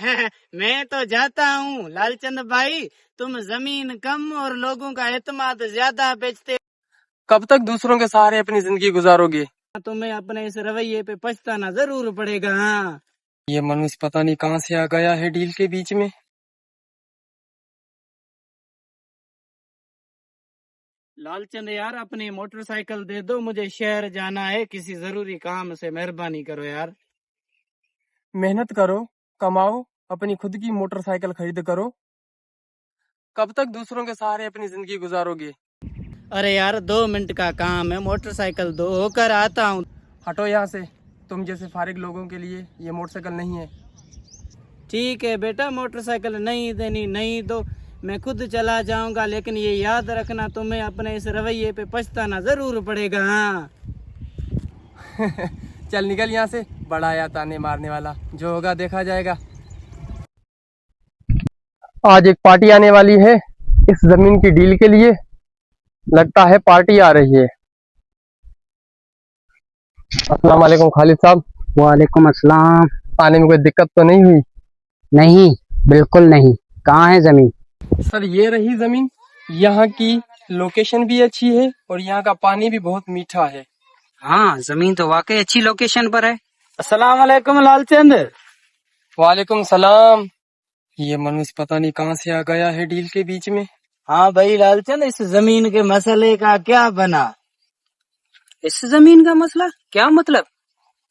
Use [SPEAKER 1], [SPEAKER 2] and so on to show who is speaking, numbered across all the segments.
[SPEAKER 1] मैं तो जाता हूँ लालचंद भाई, तुम जमीन कम और लोगों का एतमाद ज्यादा बेचते
[SPEAKER 2] कब तक दूसरों के सहारे अपनी जिंदगी गुजारोगे?
[SPEAKER 1] हो। तुम्हें अपने इस रवैये पे पछताना जरूर पड़ेगा। हाँ
[SPEAKER 2] ये मनुष्य पता नहीं कहाँ से आ गया है डील के बीच में।
[SPEAKER 1] लालचंद यार, अपनी मोटरसाइकिल दे दो, मुझे शहर जाना है किसी जरूरी काम से, मेहरबानी करो यार।
[SPEAKER 2] मेहनत करो, कमाओ, अपनी खुद की मोटरसाइकिल खरीद करो। कब तक दूसरों के सहारे अपनी जिंदगी गुजारोगे?
[SPEAKER 1] अरे यार 2 मिनट का काम है, मोटरसाइकिल दो, होकर आता हूँ।
[SPEAKER 2] हटो यहाँ से, तुम जैसे फारिग लोगों के लिए ये मोटरसाइकिल नहीं है।
[SPEAKER 1] ठीक है बेटा, मोटरसाइकिल नहीं देनी नहीं दो, मैं खुद चला जाऊंगा, लेकिन ये याद रखना तुम्हें अपने इस रवैये पे पछताना जरूर पड़ेगा। हाँ
[SPEAKER 2] चल निकल यहाँ से, बड़ा आया ताने मारने वाला, जो होगा देखा जाएगा। आज एक पार्टी आने वाली है इस जमीन की डील के लिए। लगता है पार्टी आ रही है। अस्सलाम वालेकुम खालिद साहब।
[SPEAKER 3] वालेकुम अस्सलाम।
[SPEAKER 2] आने में कोई दिक्कत तो नहीं हुई?
[SPEAKER 3] नहीं, बिल्कुल नहीं। कहाँ है जमीन?
[SPEAKER 2] सर ये रही जमीन। यहाँ की लोकेशन भी अच्छी है और यहाँ का पानी भी बहुत मीठा है।
[SPEAKER 3] हाँ, जमीन तो वाकई अच्छी लोकेशन पर है।
[SPEAKER 1] अस्सलाम वालेकुम लालचंद।
[SPEAKER 2] वालेकुम सलाम। ये मनुष्य पता नहीं कहाँ से आ गया है डील के बीच में।
[SPEAKER 1] हाँ भाई लालचंद, इस जमीन के मसले का क्या बना?
[SPEAKER 3] इस जमीन का मसला क्या मतलब?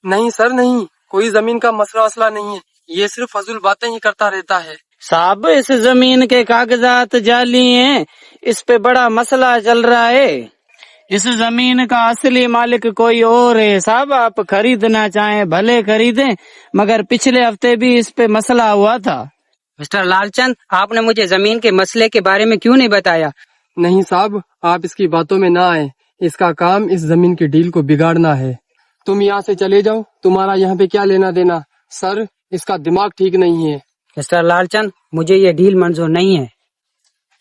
[SPEAKER 2] नहीं सर नहीं, कोई जमीन का मसला वसला नहीं है, ये सिर्फ फजूल बातें ही करता रहता है।
[SPEAKER 1] साहब, इस जमीन के कागजात जाली हैं, इस पे बड़ा मसला चल रहा है। इस जमीन का असली मालिक कोई और है साहब, आप खरीदना चाहें भले खरीदें, मगर पिछले हफ्ते भी इस पे मसला हुआ था।
[SPEAKER 3] मिस्टर लालचंद, आपने मुझे जमीन के मसले के बारे में क्यों नहीं बताया?
[SPEAKER 2] नहीं साहब, आप इसकी बातों में ना आए, इसका काम इस जमीन की डील को बिगाड़ना है। तुम यहाँ से चले जाओ, तुम्हारा यहाँ पे क्या लेना देना। सर इसका दिमाग ठीक नहीं है।
[SPEAKER 3] मिस्टर लालचंद, मुझे ये डील मंजूर नहीं है।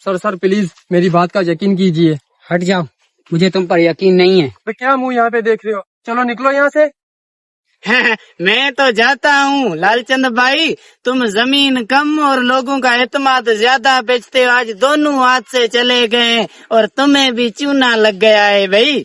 [SPEAKER 2] सर प्लीज मेरी बात का यकीन कीजिए।
[SPEAKER 3] हट जाओ, मुझे तुम पर यकीन नहीं है।
[SPEAKER 2] तो क्या मुंह यहाँ पे देख रहे हो, चलो निकलो यहाँ से।
[SPEAKER 1] मैं तो जाता हूँ लालचंद भाई, तुम जमीन कम और लोगों का एतमाद ज्यादा बेचते हो, आज दोनों हाथ से चले गए और तुम्हें भी चूना लग गया है भाई।